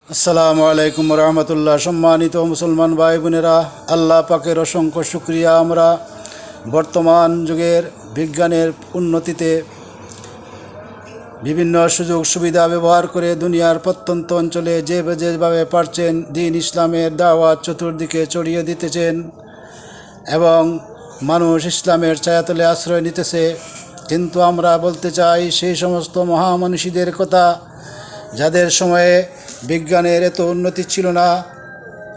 আসসালামু আলাইকুম রহমতুল্লাহ। সম্মানিত মুসলমান ভাই বোনেরা, আল্লাহ পাকের অসংখ্য শুকরিয়া। আমরা বর্তমান যুগের বিজ্ঞানের উন্নতিতে বিভিন্ন সুযোগ সুবিধা ব্যবহার করে দুনিয়ার প্রত্যন্ত অঞ্চলে যেভাবে পারছেন দিন ইসলামের দাওয়াত চতুর্দিকে ছড়িয়ে দিতেছেন এবং মানুষ ইসলামের ছায়াতলে আশ্রয় নিতেছে। কিন্তু আমরা বলতে চাই সেই সমস্ত মহামনীষীদের কথা যাদের সময়ে বিজ্ঞানের এত উন্নতি ছিল না,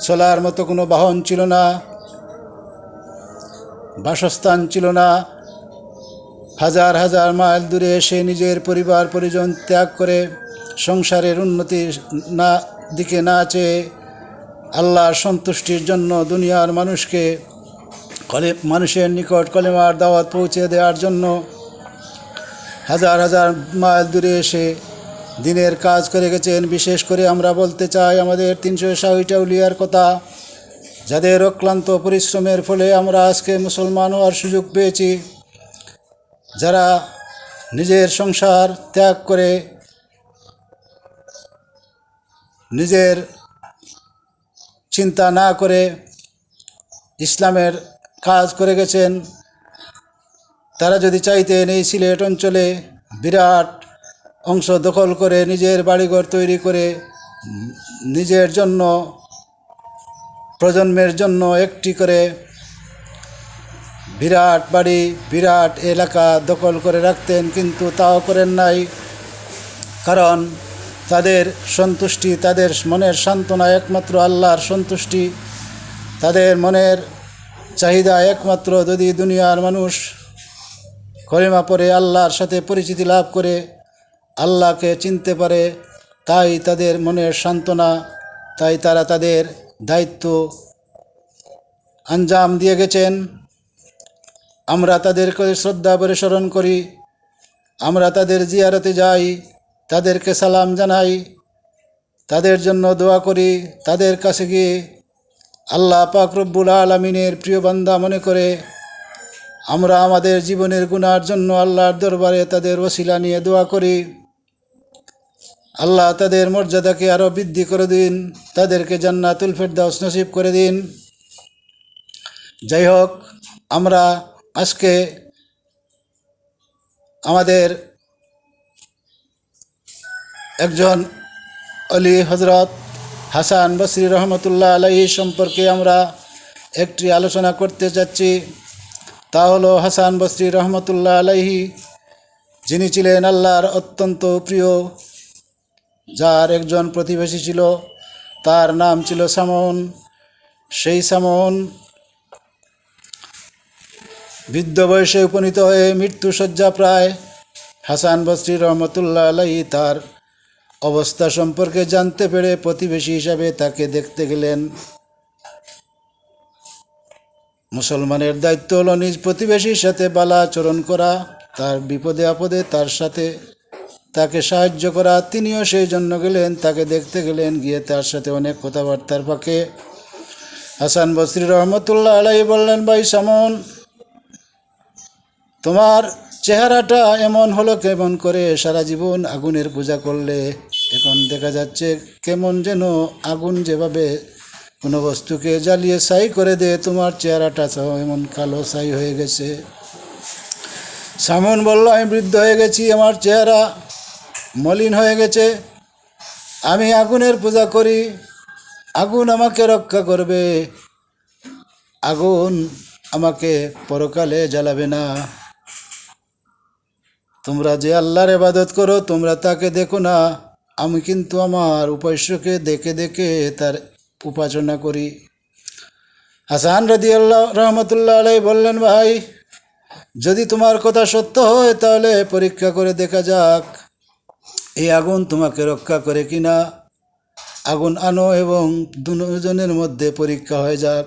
চলার মতো কোনো বাহন ছিল না, বাসস্থান ছিল না। হাজার হাজার মাইল দূরে এসে নিজের পরিবার পরিজন ত্যাগ করে সংসারের উন্নতি দিকে না চেয়ে আল্লাহর সন্তুষ্টির জন্য দুনিয়ার মানুষের নিকট কলেমার দাওয়াত পৌঁছে দেওয়ার জন্য হাজার হাজার মাইল দূরে এসে দিনের কাজ করে গেছেন। বিশেষ করে আমরা বলতে চাই আমাদের 360 আউলিয়ার কথা, যাদের অক্লান্ত পরিশ্রমের ফলে আমরা আজকে মুসলমান হওয়ার সুযোগ পেয়েছি। যারা নিজের সংসার ত্যাগ করে নিজের চিন্তা না করে ইসলামের কাজ করে গেছেন। তারা যদি চাইতেন এই সিলেট অঞ্চলে বিরাট অংশ দখল করে নিজের বাড়িঘর তৈরি করে নিজের জন্য প্রজন্মের জন্য একটি করে বিরাট বাড়ি বিরাট এলাকা দখল করে রাখতেন, কিন্তু তাও করেন নাই। কারণ তাদের সন্তুষ্টি, তাদের মনের সান্ত্বনা একমাত্র আল্লাহর সন্তুষ্টি। তাদের মনের চাহিদা একমাত্র যদি দুনিয়ার মানুষ কলেমা পড়ে আল্লাহর সাথে পরিচিতি লাভ করে আল্লাহকে চিনতে পারে, তাই তাদের মনের সান্ত্বনা। তাই তারা তাদের দায়িত্ব আঞ্জাম দিয়ে গেছেন। আমরা তাদেরকে শ্রদ্ধা ভরে স্মরণ করি, আমরা তাদের জিয়ারতে যাই, তাদেরকে সালাম জানাই, তাদের জন্য দোয়া করি। তাদের কাছে গিয়ে আল্লাহ পাক রব্বুল আলামিনের প্রিয় বান্দা মনে করে আমরা আমাদের জীবনের গুনার জন্য আল্লাহর দরবারে তাদের ওসিলা নিয়ে দোয়া করি। আল্লাহ তাদের মর্যাদাকে আরও বৃদ্ধি করে দিন, তাদেরকে জান্নাতুল ফেরদাউস নসিব করে দিন। যাই হোক, আমরা আজকে আমাদের একজন অলি হজরত হাসান বসরি রহমতুল্লাহ আলাইহি সম্পর্কে আমরা একটি আলোচনা করতে যাচ্ছি। তা হলো হাসান বসরি রহমতুল্লাহ আলাইহি, যিনি ছিলেন আল্লাহর অত্যন্ত প্রিয়, যার একজন প্রতিবেশী ছিল, তার নাম ছিল সামন। সেই সামন বৃদ্ধ বয়সে উপনীত হয়ে মৃত্যুশয্যা প্রায়। হাসান বসরি রহমতুল্লাহ আলাইহি তার অবস্থা সম্পর্কে জানতে পেরে প্রতিবেশী হিসাবে তাকে দেখতে গেলেন। মুসলমানের দায়িত্ব হলো নিজ প্রতিবেশীর সাথে ভালো আচরণ করা, তার বিপদে আপদে তাকে সাহায্য করা। তিনিও সেই জন্য গেলেন, তাকে দেখতে গেলেন। গিয়ে তার সাথে অনেক কথাবার্তার ফাঁকে হাসান বসরি রহমতুল্লাহ আলাইহি বললেন, ভাই সামন, তোমার চেহারাটা এমন হলো কেমন করে? সারা জীবন আগুনের পূজা করলে, এখন দেখা যাচ্ছে কেমন যেন আগুন যেভাবে কোনো বস্তুকে জ্বালিয়ে ছাই করে দেয়, তোমার চেহারাটা এমন কালো ছাই হয়ে গেছে। সামন বলল, আমি বৃদ্ধ হয়ে গেছি, আমার চেহারা মলিন হয়ে গেছে, আমি আগুনের পূজা করি, আগুন আমাকে রক্ষা করবে, আগুন আমাকে পরকালে জ্বালাবে না। তোমরা যে আল্লাহর ইবাদত করো তোমরা তাকে দেখো না, আমি কিন্তু আমার উপাস্যকে দেখে দেখে তার উপাসনা করি। হাসান রাদিয়াল্লাহু রহমতুল্লাহ আলাইহি বললেন, ভাই, যদি তোমার কথা সত্য হয় তাহলে পরীক্ষা করে দেখা যাক এই আগুন তোমাকে রক্ষা করে কিনা। আগুন আনো এবং দুজনের মধ্যে পরীক্ষা হয়ে যাক।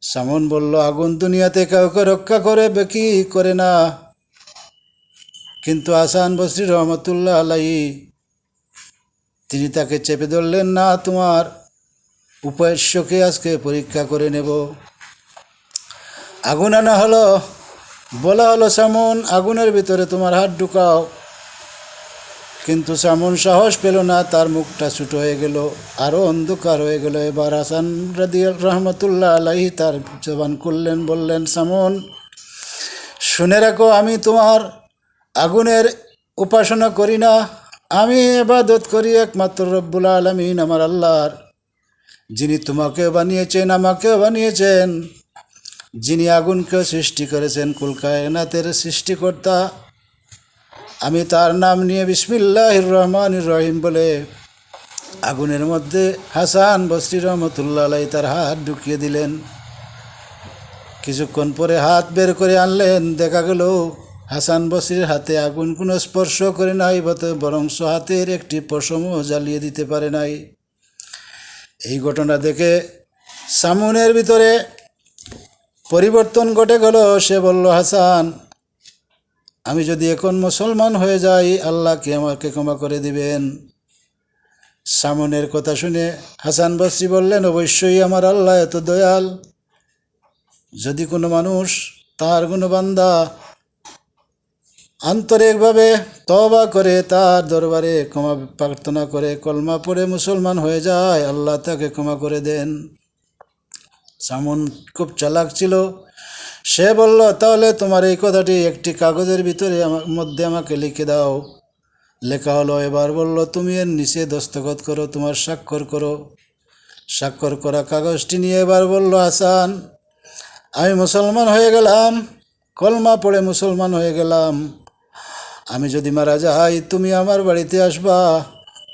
সামন বলল, আগুন দুনিয়াতে কাউকে রক্ষা করবে কি করে না, কিন্তু হাসান বসরি রহমতুল্লাহ আলাইহি তিনি তাকে চেপে ধরলেন, না, তোমার উপাস্যকে আজকে পরীক্ষা করে নেব। আগুন আনা হলো, বলা হলো, সামন, আগুনের ভিতরে তোমার হাত ঢুকাও। কিন্তু সামুন সাহস পেল না, তার মুখটা ছোটো হয়ে গেল, আরও অন্ধকার হয়ে গেল। এবার হাসান রহমতুল্লাহ আলাইহি তার জবান খুললেন, বললেন, সামুন, শুনে রাখো, আমি তোমার আগুনের উপাসনা করি না, আমি ইবাদত করি একমাত্র রব্বুল আলামিন, আমার আল্লাহর, যিনি তোমাকেও বানিয়েছেন, আমাকেও বানিয়েছেন, যিনি আগুনকেও সৃষ্টি করেছেন, কুল কায়নাতের সৃষ্টিকর্তা। আমি তার নাম নিয়ে বিসমিল্লাহির রহমানির রহিম বলে আগুনের মধ্যে হাসান বসরি রহমতুল্লাহ আলাইহি তার হাত ঢুকিয়ে দিলেন। কিছুক্ষণ পরে হাত বের করে আনলেন, দেখা গেল হাসান বসরির হাতে আগুন কোনো স্পর্শ করে নাই, বরং হাতের একটি পশমও জ্বালিয়ে দিতে পারে নাই। এই ঘটনা দেখে সামুনের ভিতরে পরিবর্তন ঘটে গেল। সে বলল, হাসান, আমি যদি এখন মুসলমান হয়ে যাই, আল্লাহ কি আমাকে ক্ষমা করে দিবেন? সামুনের কথা শুনে হাসান বসরি বললেন, অবশ্যই, আমার আল্লাহ এত দয়াল, যদি কোনো মানুষ তার কোনো বান্দা আন্তরিকভাবে তওবা করে তার দরবারে ক্ষমা প্রার্থনা করে কলমা পড়ে মুসলমান হয়ে যায়, আল্লাহ তাকে ক্ষমা করে দেন। সামুন খুব চালাক ছিল। সে বলল, তাহলে তোমার এই কথাটি একটি কাগজের ভিতরে মধ্যে আমাকে লিখে দাও। লেখা হলো। এবার বলল, তুমি এর নিচে দস্তখত করো, তোমার স্বাক্ষর করো। স্বাক্ষর করা কাগজটি নিয়ে এবার বলল, হাসান, আমি মুসলমান হয়ে গেলাম, কলমা পড়ে মুসলমান হয়ে গেলাম। আমি যদি মারা যাই, তুমি আমার বাড়িতে আসবা,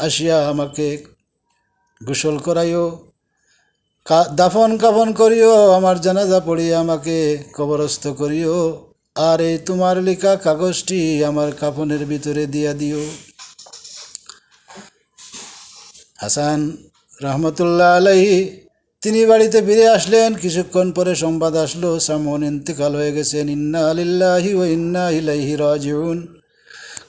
আসিয়া আমাকে গোসল করাইও, দাফন কাফন করিও, আমার জানাজা পড়িয়ে আমাকে কবরস্থ করিও, আর এই তোমার লেখা কাগজটি আমার কাফনের ভিতরে দিয়া দিও। হাসান রহমতুল্লাহ আলাইহি তিনি বাড়িতে ফিরে আসলেন। কিছুক্ষণ পরে সংবাদ আসলো, সামুন ইন্তেকাল হয়ে গেছেন। ইন্না লিল্লাহি ওয়া ইন্না ইলাইহি রাজিউন।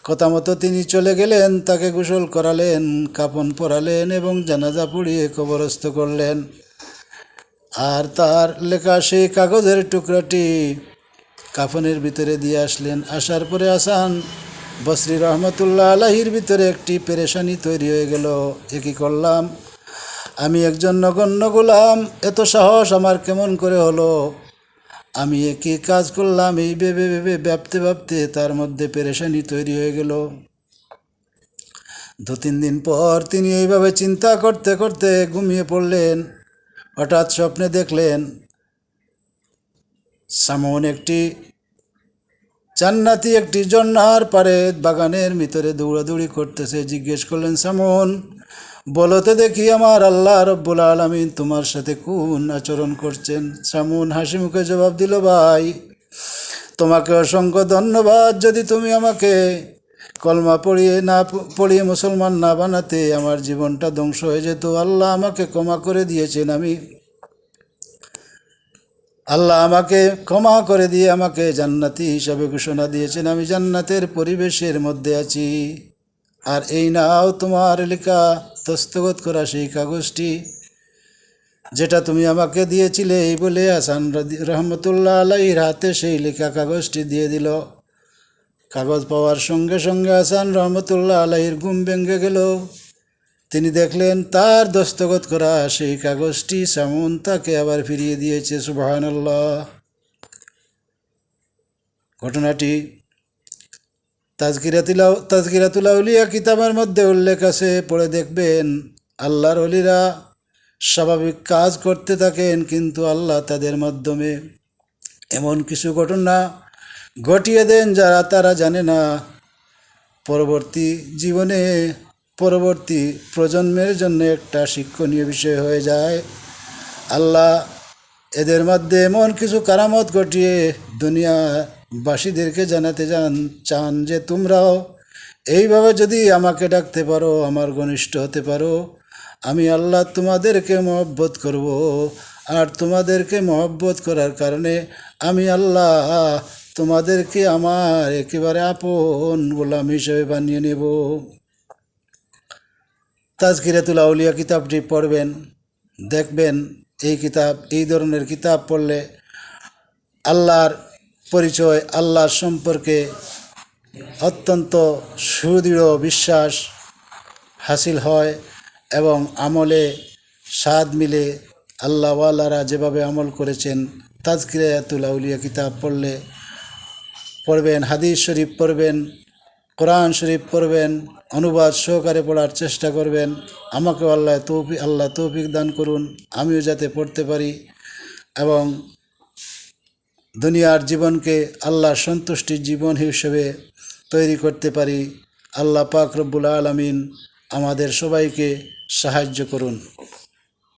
কথা মতো তিনি চলে গেলেন, তাকে গোসল করালেন, কাফন পরালেন এবং জানাজা পড়িয়ে কবরস্থ করলেন। আর তার লেখা সেই কাগজের টুকরাটি কাফনের ভিতরে দিয়ে আসলেন। আসার পরে হাসান বসরি রহমতুল্লাহ আলাইহির ভিতরে একটি পেরেশানি তৈরি হয়ে গেল। এ কী করলাম? আমি একজন নগণ্য গোলাম, এত সাহস আমার কেমন করে হলো? আমি একই কাজ করলাম? এই ভেবে ভেবে ভাবতে ভাবতে তার মধ্যে পেরেশানি তৈরি হয়ে গেল। 2-3 দিন পর তিনি এইভাবে চিন্তা করতে করতে ঘুমিয়ে পড়লেন। হঠাৎ স্বপ্নে দেখলেন সামুন একটি জান্নাতি একটি ঝর্ণার পারে বাগানের ভিতরে দৌড়াদৌড়ি করতেছে। জিজ্ঞেস করলেন, সামুন, বলো তো দেখি, আমার আল্লাহ রব্বুল আলামিন তোমার সাথে কোন আচরণ করছেন? সামুন হাসি মুখে জবাব দিল, ভাই, তোমাকে অসংখ্য ধন্যবাদ। যদি তুমি আমাকে কলমা পড়িয়ে মুসলমান না বানাতে, আমার জীবনটা ধ্বংস হয়ে যেত। আল্লাহ আমাকে ক্ষমা করে দিয়েছেন, আল্লাহ আমাকে ক্ষমা করে দিয়ে আমাকে জান্নাতি হিসাবে ঘোষণা দিয়েছেন। আমি জান্নাতের পরিবেশের মধ্যে আছি। আর এই নাও তোমার লেখা দস্তখত করা সেই কাগজটি, যেটা তুমি আমাকে দিয়েছিলে। এই বলে হাসান রহমতুল্লাহ আলাইহির হাতে সেই লেখা কাগজটি দিয়ে দিল। কাগজ পাওয়ার সঙ্গে সঙ্গে হাসান রহমতুল্লাহ আলাইহির ঘুম ভেঙে গেল। তিনি দেখলেন তার দস্তখত করা সেই কাগজটি সামুন তাকে আবার ফিরিয়ে দিয়েছে। সুবহানাল্লাহ। ঘটনাটি তাজকিরাতুল আউলিয়া কিতাবের মধ্যে উল্লেখ আছে, পড়ে দেখবেন। আল্লাহর ওলিরা স্বাভাবিক কাজ করতে থাকেন, কিন্তু আল্লাহ তাদের মাধ্যমে এমন কিছু ঘটনা ঘটিয়ে দেন যারা তারা জানে না। পরবর্তী জীবনে পরবর্তী প্রজন্মের জন্য একটা শিক্ষণীয় বিষয় হয়ে যায়। আল্লাহ এদের মধ্যে এমন কিছু কারামত ঘটিয়ে দুনিয়াবাসীদেরকে জানাতে চান যে তোমরাও এইভাবে যদি আমাকে ডাকতে পারো, আমার ঘনিষ্ঠ হতে পারো, আমি আল্লাহ তোমাদেরকে মহব্বত করব। আর তোমাদেরকে মহব্বত করার কারণে আমি আল্লাহ তোমাদেরকে আমার একেবারে আপন গোলাম হিসেবে বানিয়ে নেব। তাজকিরাতুল আউলিয়া কিতাবটি পড়বেন, দেখবেন এই ধরনের কিতাব পড়লে আল্লাহর পরিচয়, আল্লাহর সম্পর্কে অত্যন্ত সুদৃঢ় বিশ্বাস হাসিল হয় এবং আমলে স্বাদ মিলে। আল্লাহওয়ালারা যেভাবে আমল করেছেন, তাজকিরাতুল আউলিয়া কিতাব পড়বেন, হাদিস শরীফ পড়বেন, কোরআন শরীফ পড়বেন, অনুবাদ সহকারে পড়ার চেষ্টা করবেন। আমাকেও আল্লাহ তৌফিক দান করুন, আমিও যাতে পড়তে পারি এবং দুনিয়ার জীবনকে আল্লাহর সন্তুষ্টির জীবন হিসেবে তৈরি করতে পারি। আল্লাহ পাক রব্বুল আলামিন আমাদের সবাইকে সাহায্য করুন।